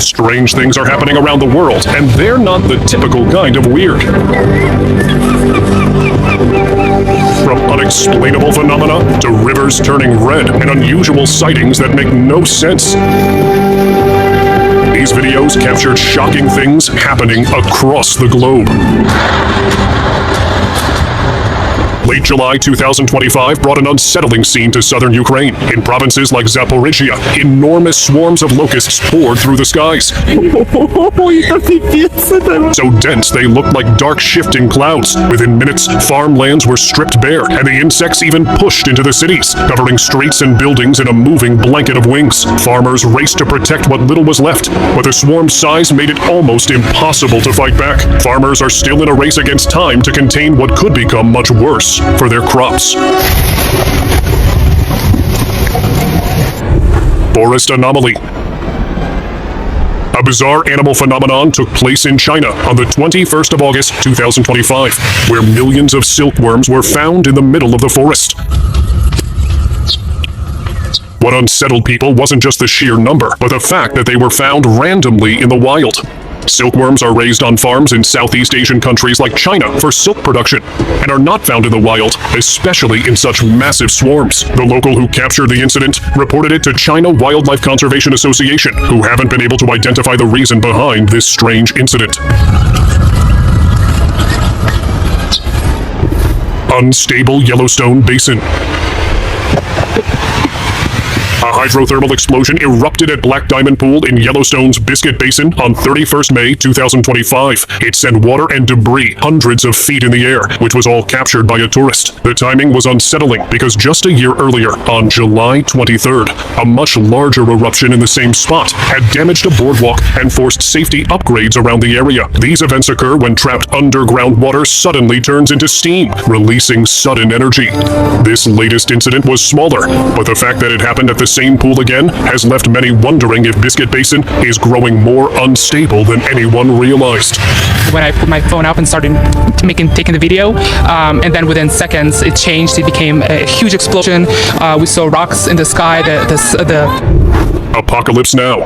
Strange things are happening around the world, and they're not the typical kind of weird. From unexplainable phenomena to rivers turning red and unusual sightings that make no sense. These videos captured shocking things happening across the globe. Late July 2025 brought an unsettling scene to southern Ukraine. In provinces like Zaporizhia, enormous swarms of locusts poured through the skies. So dense they looked like dark shifting clouds. Within minutes, farmlands were stripped bare, and the insects even pushed into the cities, covering streets and buildings in a moving blanket of wings. Farmers raced to protect what little was left, but the swarm's size made it almost impossible to fight back. Farmers are still in a race against time to contain what could become much worse for their crops. Forest anomaly. A bizarre animal phenomenon took place in China on the 21st of August 2025, where millions of silkworms were found in the middle of the forest. What unsettled people wasn't just the sheer number, but the fact that they were found randomly in the wild. Silkworms are raised on farms in Southeast Asian countries like China for silk production, and are not found in the wild, especially in such massive swarms. The local who captured the incident reported it to China Wildlife Conservation Association, who haven't been able to identify the reason behind this strange incident. Unstable Yellowstone basin. A hydrothermal explosion erupted at Black Diamond Pool in Yellowstone's Biscuit Basin on 31st May 2025. It sent water and debris hundreds of feet in the air, which was all captured by a tourist. The timing was unsettling because just a year earlier, on July 23rd, a much larger eruption in the same spot had damaged a boardwalk and forced safety upgrades around the area. These events occur when trapped underground water suddenly turns into steam, releasing sudden energy. This latest incident was smaller, but the fact that it happened at the same pool again has left many wondering if Biscuit Basin is growing more unstable than anyone realized. When I put my phone up and started taking the video, and then within seconds it changed. It became a huge explosion. We saw rocks in the sky. The Apocalypse now.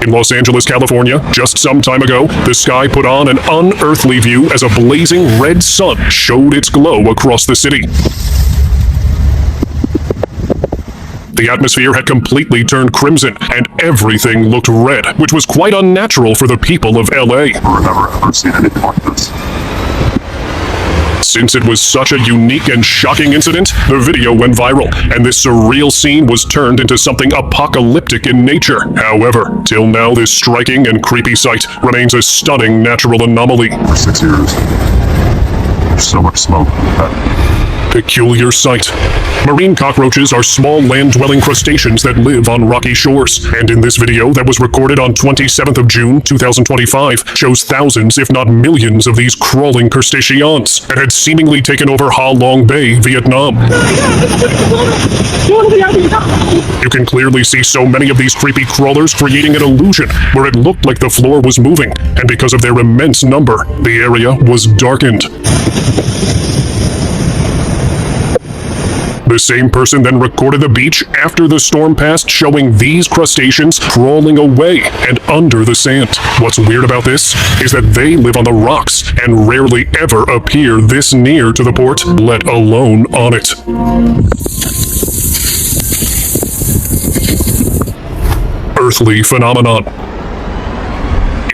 In Los Angeles, California, just some time ago, the sky put on an unearthly view as a blazing red sun showed its glow across the city. The atmosphere had completely turned crimson, and everything looked red, which was quite unnatural for the people of LA. I've never ever seen anything like this. Since it was such a unique and shocking incident, the video went viral, and this surreal scene was turned into something apocalyptic in nature. However, till now this striking and creepy sight remains a stunning natural anomaly. For 6 years, there's so much smoke. Peculiar sight. Marine cockroaches are small land-dwelling crustaceans that live on rocky shores, and in this video that was recorded on 27th of June 2025 shows thousands, if not millions, of these crawling crustaceans that had seemingly taken over Ha Long Bay, Vietnam. You can clearly see so many of these creepy crawlers creating an illusion where it looked like the floor was moving, and because of their immense number, the area was darkened. The same person then recorded the beach after the storm passed, showing these crustaceans crawling away and under the sand. What's weird about this is that they live on the rocks and rarely ever appear this near to the port, let alone on it. Earthly phenomenon.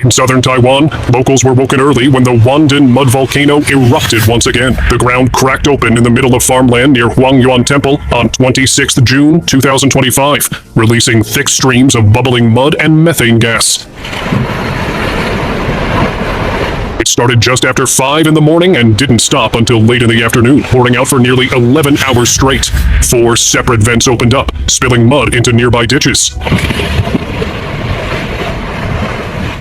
In southern Taiwan, locals were woken early when the Wandin mud volcano erupted once again. The ground cracked open in the middle of farmland near Huangyuan Temple on 26th June 2025, releasing thick streams of bubbling mud and methane gas. It started just after 5 in the morning and didn't stop until late in the afternoon, pouring out for nearly 11 hours straight. 4 separate vents opened up, spilling mud into nearby ditches.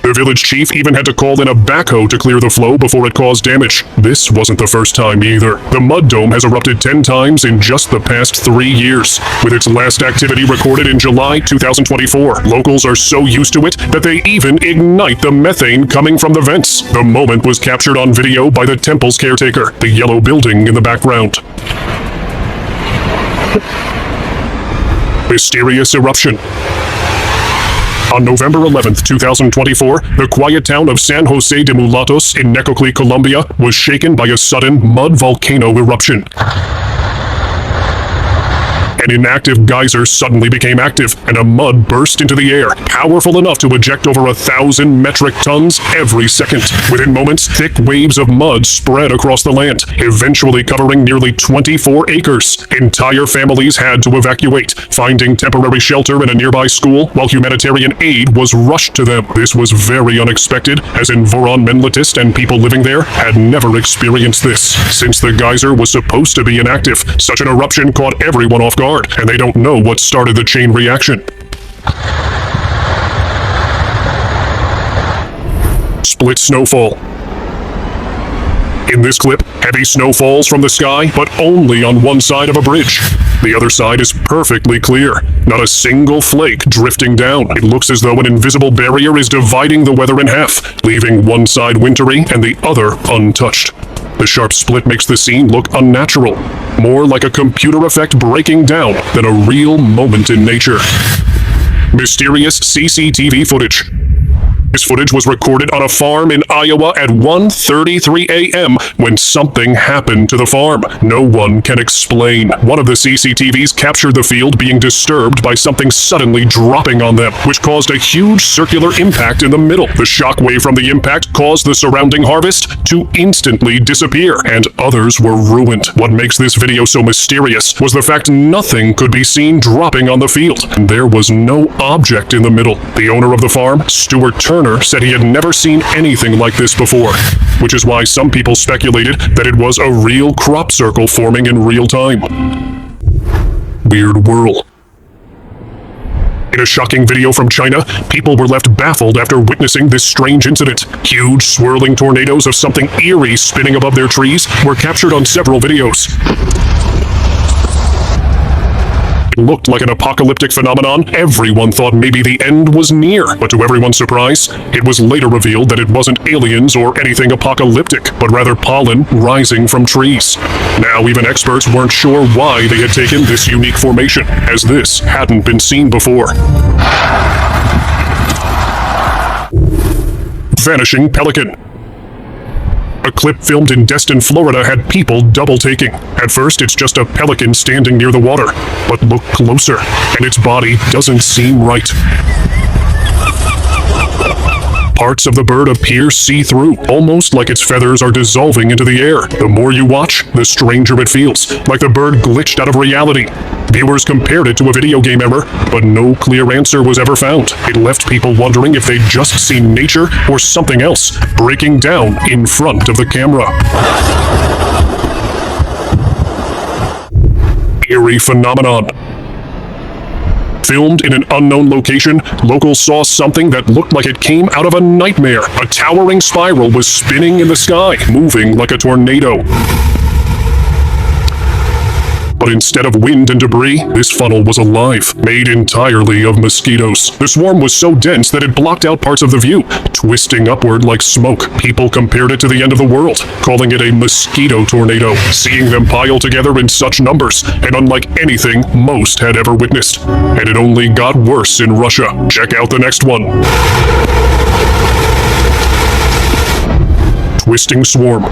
The village chief even had to call in a backhoe to clear the flow before it caused damage. This wasn't the first time either. The mud dome has erupted 10 times in just the past 3 years, with its last activity recorded in July 2024. Locals are so used to it that they even ignite the methane coming from the vents. The moment was captured on video by the temple's caretaker, the yellow building in the background. Mysterious eruption. On November 11th, 2024, the quiet town of San Jose de Mulatos in Necoclí, Colombia, was shaken by a sudden mud volcano eruption. An inactive geyser suddenly became active, and a mud burst into the air, powerful enough to eject over 1,000 metric tons every second. Within moments, thick waves of mud spread across the land, eventually covering nearly 24 acres. Entire families had to evacuate, finding temporary shelter in a nearby school, while humanitarian aid was rushed to them. This was very unexpected, as environmentalists and people living there had never experienced this. Since the geyser was supposed to be inactive, such an eruption caught everyone off guard, and they don't know what started the chain reaction. Split snowfall. In this clip, heavy snow falls from the sky, but only on one side of a bridge. The other side is perfectly clear, not a single flake drifting down. It looks as though an invisible barrier is dividing the weather in half, leaving one side wintry and the other untouched. The sharp split makes the scene look unnatural, more like a computer effect breaking down than a real moment in nature. Mysterious CCTV footage. This footage was recorded on a farm in Iowa at 1:33 a.m. when something happened to the farm. No one can explain. One of the CCTVs captured the field being disturbed by something suddenly dropping on them, which caused a huge circular impact in the middle. The shockwave from the impact caused the surrounding harvest to instantly disappear, and others were ruined. What makes this video so mysterious was the fact nothing could be seen dropping on the field, and there was no object in the middle. The owner of the farm, Stuart Turner, said he had never seen anything like this before, which is why some people speculated that it was a real crop circle forming in real time. Weird whirl. In a shocking video from China, people were left baffled after witnessing this strange incident. Huge swirling tornadoes of something eerie spinning above their trees were captured on several videos. Looked like an apocalyptic phenomenon. Everyone thought maybe the end was near, but to everyone's surprise, it was later revealed that it wasn't aliens or anything apocalyptic, but rather pollen rising from trees. Now even experts weren't sure why they had taken this unique formation, as this hadn't been seen before. Vanishing pelican. A clip filmed in Destin, Florida had people double-taking. At first, it's just a pelican standing near the water, but look closer, and its body doesn't seem right. Parts of the bird appear see-through, almost like its feathers are dissolving into the air. The more you watch, the stranger it feels, like the bird glitched out of reality. Viewers compared it to a video game error, but no clear answer was ever found. It left people wondering if they'd just seen nature or something else breaking down in front of the camera. Eerie phenomenon. Filmed in an unknown location, locals saw something that looked like it came out of a nightmare. A towering spiral was spinning in the sky, moving like a tornado. But instead of wind and debris, this funnel was alive, made entirely of mosquitoes. The swarm was so dense that it blocked out parts of the view, twisting upward like smoke. People compared it to the end of the world, calling it a mosquito tornado, seeing them pile together in such numbers, and unlike anything most had ever witnessed. And it only got worse in Russia. Check out the next one. Twisting swarm.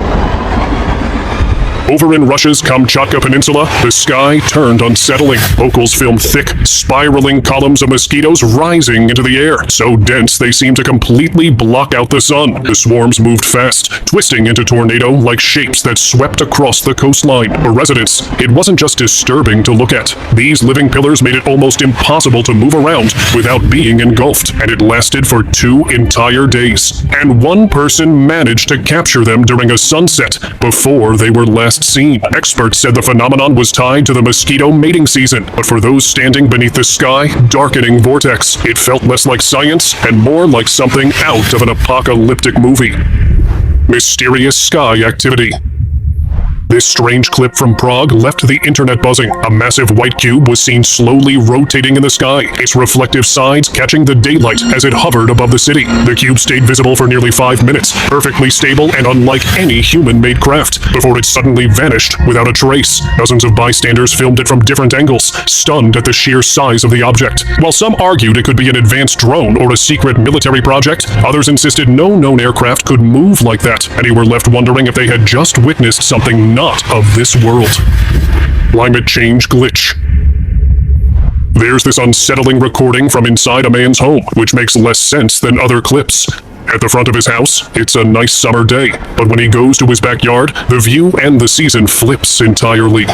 Over in Russia's Kamchatka Peninsula, the sky turned unsettling. Locals filmed thick, spiraling columns of mosquitoes rising into the air, so dense they seemed to completely block out the sun. The swarms moved fast, twisting into tornado-like shapes that swept across the coastline. For residents, it wasn't just disturbing to look at. These living pillars made it almost impossible to move around without being engulfed, and it lasted for 2 entire days. And one person managed to capture them during a sunset before they were last seen. Experts said the phenomenon was tied to the mosquito mating season, but for those standing beneath the sky, darkening vortex, it felt less like science and more like something out of an apocalyptic movie. Mysterious sky activity. This strange clip from Prague left the internet buzzing. A massive white cube was seen slowly rotating in the sky, its reflective sides catching the daylight as it hovered above the city. The cube stayed visible for nearly 5 minutes, perfectly stable and unlike any human-made craft, before it suddenly vanished without a trace. Dozens of bystanders filmed it from different angles, stunned at the sheer size of the object. While some argued it could be an advanced drone or a secret military project, others insisted no known aircraft could move like that, and were left wondering if they had just witnessed something not of this world. Climate change glitch. There's this unsettling recording from inside a man's home, which makes less sense than other clips. At the front of his house, it's a nice summer day, but when he goes to his backyard, the view and the season flips entirely.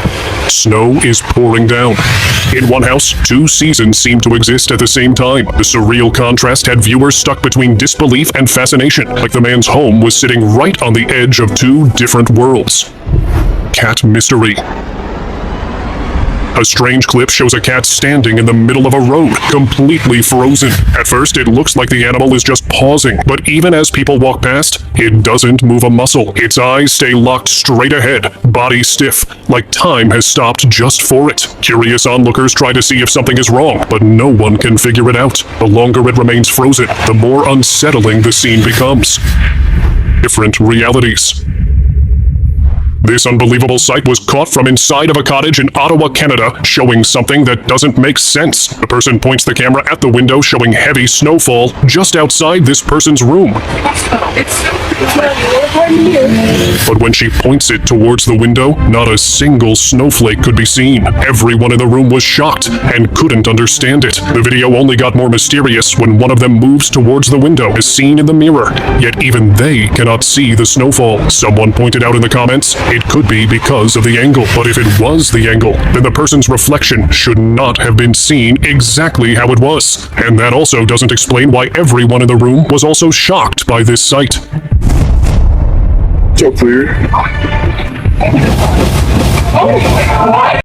Snow is pouring down. In one house, 2 seasons seem to exist at the same time. The surreal contrast had viewers stuck between disbelief and fascination, like the man's home was sitting right on the edge of 2 different worlds. Cat mystery. A strange clip shows a cat standing in the middle of a road, completely frozen. At first, it looks like the animal is just pausing, but even as people walk past, it doesn't move a muscle. Its eyes stay locked straight ahead, body stiff, like time has stopped just for it. Curious onlookers try to see if something is wrong, but no one can figure it out. The longer it remains frozen, the more unsettling the scene becomes. Different realities. This unbelievable sight was caught from inside of a cottage in Ottawa, Canada, showing something that doesn't make sense. The person points the camera at the window, showing heavy snowfall just outside this person's room. But when she points it towards the window, not a single snowflake could be seen. Everyone in the room was shocked and couldn't understand it. The video only got more mysterious when one of them moves towards the window, as seen in the mirror. Yet even they cannot see the snowfall. Someone pointed out in the comments, it could be because of the angle. But if it was the angle, then the person's reflection should not have been seen exactly how it was. And that also doesn't explain why everyone in the room was also shocked by this sight. What's up, dude?